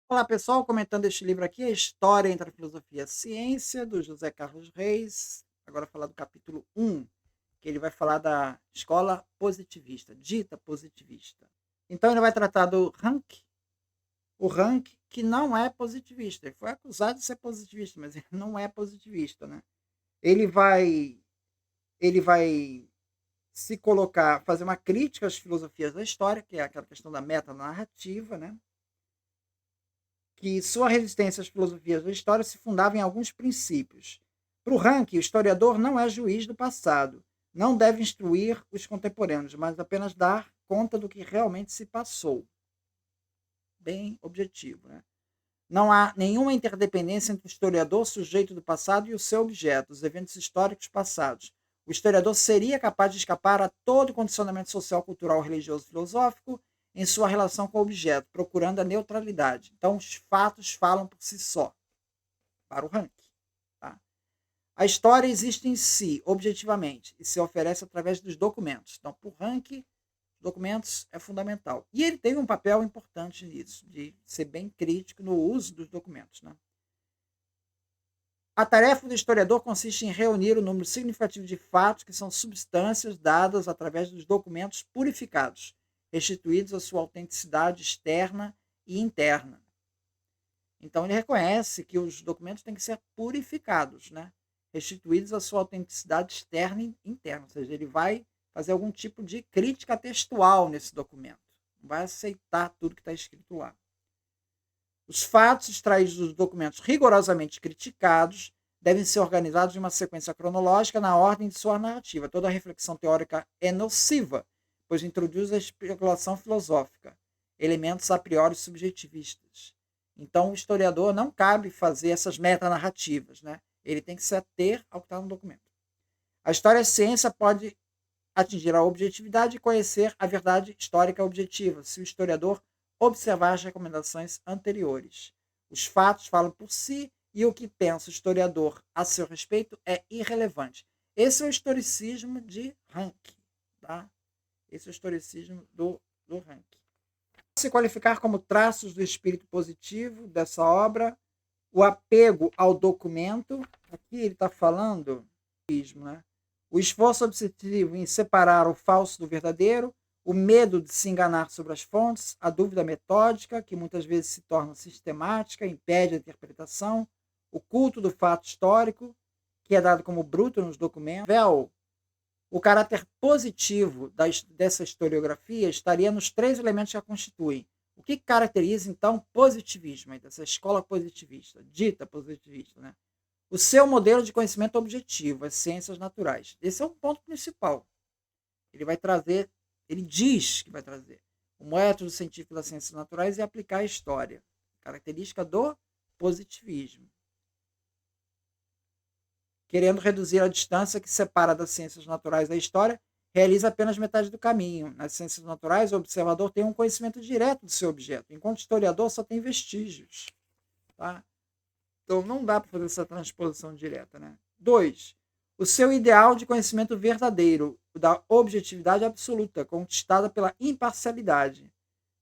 Olá pessoal, comentando este livro aqui, A História entre a Filosofia e a Ciência, do José Carlos Reis. Agora falar do capítulo 1, que ele vai falar da escola positivista, dita positivista. Então ele vai tratar do Rank, o Rank que não é positivista. Ele foi acusado de ser positivista, mas ele não é positivista, né? Ele vai ele vai se colocar, fazer uma crítica às filosofias da história, que é aquela questão da metanarrativa, né? Que sua resistência às filosofias da história se fundava em alguns princípios. Para o Rank, o historiador não é juiz do passado, não deve instruir os contemporâneos, mas apenas dar conta do que realmente se passou. Bem objetivo, né? Não há nenhuma interdependência entre o historiador, sujeito do passado, e o seu objeto, os eventos históricos passados. O historiador seria capaz de escapar a todo condicionamento social, cultural, religioso, filosófico em sua relação com o objeto, procurando a neutralidade. Então, os fatos falam por si só, para o Rank. Tá? A história existe em si, objetivamente, e se oferece através dos documentos. Então, para o Rank, documentos é fundamental. E ele tem um papel importante nisso, de ser bem crítico no uso dos documentos. Né? A tarefa do historiador consiste em reunir o número significativo de fatos que são substâncias dadas através dos documentos purificados, restituídos à sua autenticidade externa e interna. Então ele reconhece que os documentos têm que ser purificados, né? Restituídos à sua autenticidade externa e interna, ou seja, ele vai fazer algum tipo de crítica textual nesse documento, não vai aceitar tudo que está escrito lá. Os fatos extraídos dos documentos rigorosamente criticados devem ser organizados em uma sequência cronológica na ordem de sua narrativa. Toda reflexão teórica é nociva, pois introduz a especulação filosófica, elementos a priori subjetivistas. Então, o historiador não cabe fazer essas metanarrativas, né? Ele tem que se ater ao que está no documento. A história e ciência pode atingir a objetividade e conhecer a verdade histórica objetiva, se o historiador observar as recomendações anteriores. Os fatos falam por si e o que pensa o historiador a seu respeito é irrelevante. Esse é o historicismo de Rank. Tá? Esse é o historicismo do Rank. Se qualificar como traços do espírito positivo dessa obra, o apego ao documento, aqui ele está falando, né? O esforço obsessivo em separar o falso do verdadeiro, o medo de se enganar sobre as fontes, a dúvida metódica, que muitas vezes se torna sistemática, impede a interpretação, o culto do fato histórico, que é dado como bruto nos documentos. O caráter positivo dessa historiografia estaria nos três elementos que a constituem. O que caracteriza, então, positivismo, dessa escola positivista, dita positivista, né? O seu modelo de conhecimento objetivo, as ciências naturais. Esse é um ponto principal. Ele vai trazer, ele diz que vai trazer o método científico das ciências naturais e aplicar a história. Característica do positivismo. Querendo reduzir a distância que separa das ciências naturais da história, realiza apenas metade do caminho. Nas ciências naturais, o observador tem um conhecimento direto do seu objeto, enquanto o historiador só tem vestígios. Tá? Então não dá para fazer essa transposição direta. Né? 2. O seu ideal de conhecimento verdadeiro, da objetividade absoluta, conquistada pela imparcialidade,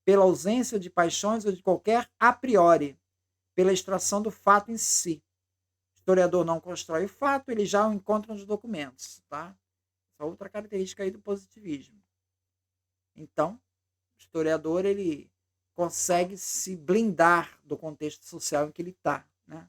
pela ausência de paixões ou de qualquer a priori, pela extração do fato em si. O historiador não constrói o fato, ele já o encontra nos documentos. Tá? Essa é outra característica aí do positivismo. Então, o historiador ele consegue se blindar do contexto social em que ele está. Né?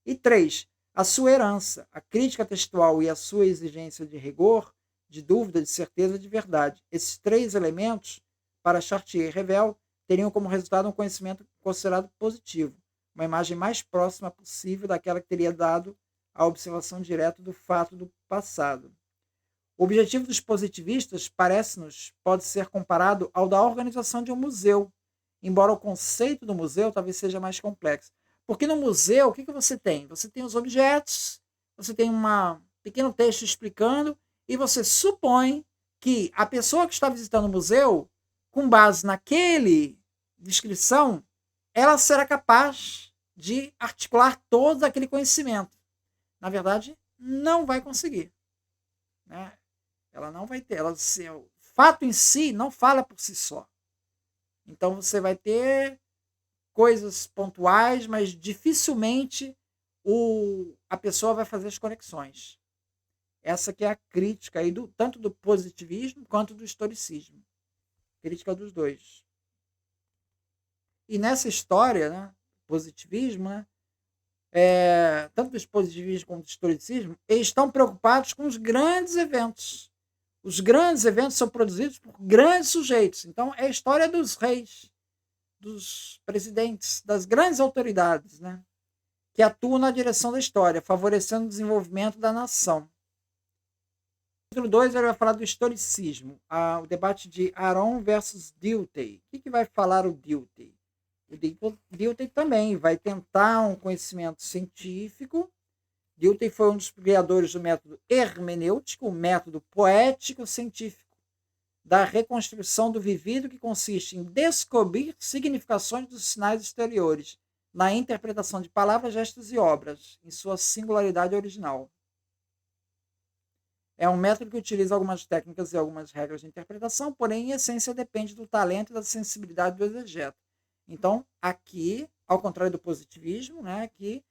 E 3. A sua herança, a crítica textual e a sua exigência de rigor, de dúvida, de certeza, de verdade. Esses três elementos, para Chartier e Revel, teriam como resultado um conhecimento considerado positivo, uma imagem mais próxima possível daquela que teria dado a observação direta do fato do passado. O objetivo dos positivistas, parece-nos, pode ser comparado ao da organização de um museu, embora o conceito do museu talvez seja mais complexo. Porque no museu, o que você tem? Você tem os objetos, você tem um pequeno texto explicando, e você supõe que a pessoa que está visitando o museu, com base naquele descrição, ela será capaz de articular todo aquele conhecimento. Na verdade, não vai conseguir. Né? Ela não vai ter. O fato em si não fala por si só. Então você vai ter coisas pontuais, mas dificilmente a pessoa vai fazer as conexões. Essa que é a crítica aí tanto do positivismo quanto do historicismo. Crítica dos dois. E nessa história, né, positivismo, né, tanto do positivismo como do historicismo, eles estão preocupados com os grandes eventos. Os grandes eventos são produzidos por grandes sujeitos. Então, é a história dos reis, dos presidentes, das grandes autoridades, né, que atuam na direção da história, favorecendo o desenvolvimento da nação. No capítulo 2, ele vai falar do historicismo, o debate de Aron versus Dilthey. O que vai falar o Dilthey? O Dilthey também vai tentar um conhecimento científico. Dilthey foi um dos criadores do método hermenêutico, o método poético-científico, da reconstrução do vivido, que consiste em descobrir significações dos sinais exteriores, na interpretação de palavras, gestos e obras, em sua singularidade original. É um método que utiliza algumas técnicas e algumas regras de interpretação, porém, em essência, depende do talento e da sensibilidade do exegeta. Então, aqui, ao contrário do positivismo, né, que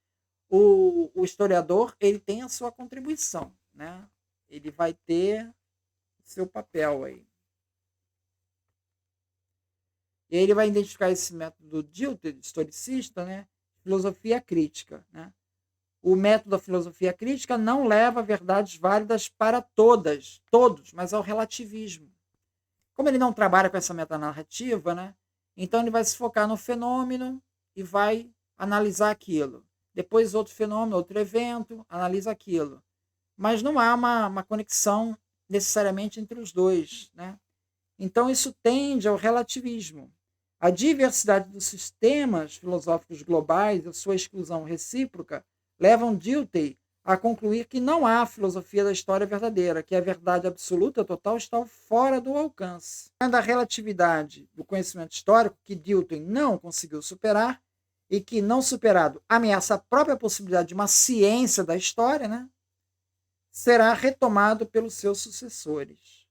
o historiador ele tem a sua contribuição, né? Ele vai ter seu papel aí. E aí ele vai identificar esse método historicista, né? Filosofia crítica, né? O método da filosofia crítica não leva a verdades válidas para todos, mas ao relativismo. Como ele não trabalha com essa metanarrativa, né? Então ele vai se focar no fenômeno e vai analisar aquilo. Depois outro fenômeno, outro evento, analisa aquilo. Mas não há uma conexão necessariamente entre os dois, né? Então isso tende ao relativismo. A diversidade dos sistemas filosóficos globais e a sua exclusão recíproca levam Dilthey a concluir que não há filosofia da história verdadeira, que a verdade absoluta total está fora do alcance. Da relatividade do conhecimento histórico, que Dilthey não conseguiu superar, e que, não superado, ameaça a própria possibilidade de uma ciência da história, né, será retomado pelos seus sucessores.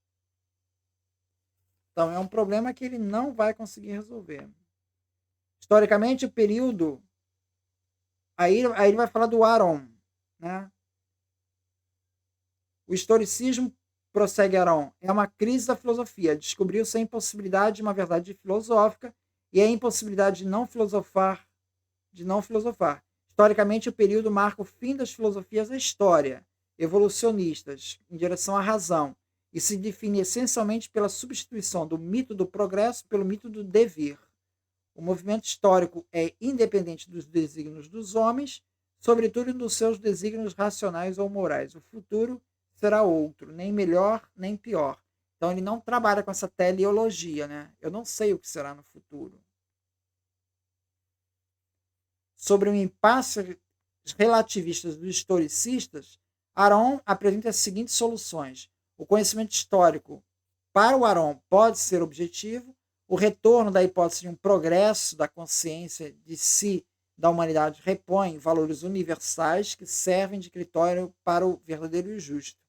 Então, é um problema que ele não vai conseguir resolver. Historicamente, o período... Aí ele vai falar do Aron, né? O historicismo, prossegue Aron, é uma crise da filosofia. Descobriu-se a impossibilidade de uma verdade filosófica e a impossibilidade de não filosofar. Historicamente, o período marca o fim das filosofias da história, evolucionistas, em direção à razão, e se define essencialmente pela substituição do mito do progresso pelo mito do devir. O movimento histórico é independente dos desígnios dos homens, sobretudo dos seus desígnios racionais ou morais. O futuro será outro, nem melhor nem pior. Então ele não trabalha com essa teleologia, né? Eu não sei o que será no futuro. Sobre o impasse relativista dos historicistas, Aron apresenta as seguintes soluções. O conhecimento histórico para o Aron pode ser objetivo, o retorno da hipótese de um progresso da consciência de si da humanidade repõe valores universais que servem de critério para o verdadeiro e o justo.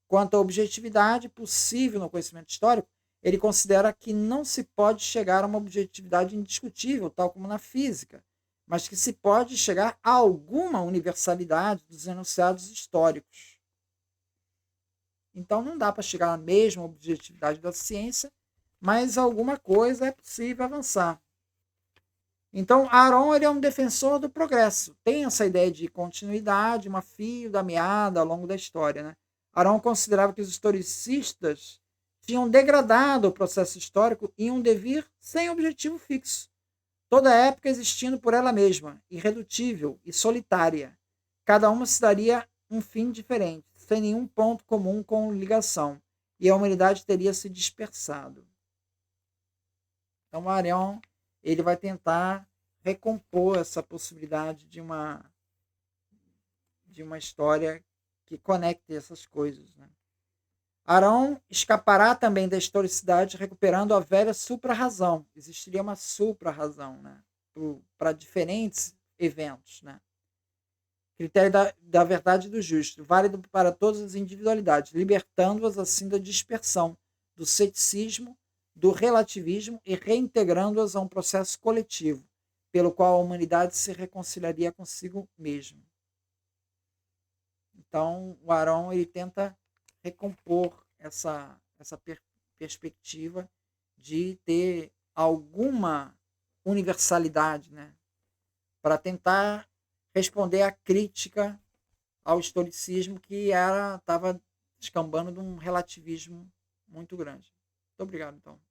Quanto à objetividade possível no conhecimento histórico, ele considera que não se pode chegar a uma objetividade indiscutível, tal como na física, mas que se pode chegar a alguma universalidade dos enunciados históricos. Então não dá para chegar à mesma objetividade da ciência, mas alguma coisa é possível avançar. Então Aron ele é um defensor do progresso, tem essa ideia de continuidade, uma fio da meada ao longo da história, né? Aron considerava que os historicistas tinham degradado o processo histórico em um devir sem objetivo fixo. Toda época existindo por ela mesma, irredutível e solitária. Cada uma se daria um fim diferente, sem nenhum ponto comum com ligação, e a humanidade teria se dispersado. Então, Aron ele vai tentar recompor essa possibilidade de uma história que conecte essas coisas, né? Aron escapará também da historicidade, recuperando a velha supra-razão. Existiria uma supra-razão, né, para diferentes eventos, né? Critério da verdade e do justo, válido para todas as individualidades, libertando-as assim da dispersão, do ceticismo, do relativismo e reintegrando-as a um processo coletivo, pelo qual a humanidade se reconciliaria consigo mesmo. Então, o Arão ele tenta recompor essa perspectiva de ter alguma universalidade, né, para tentar responder à crítica ao historicismo que estava descambando de um relativismo muito grande. Muito obrigado, então.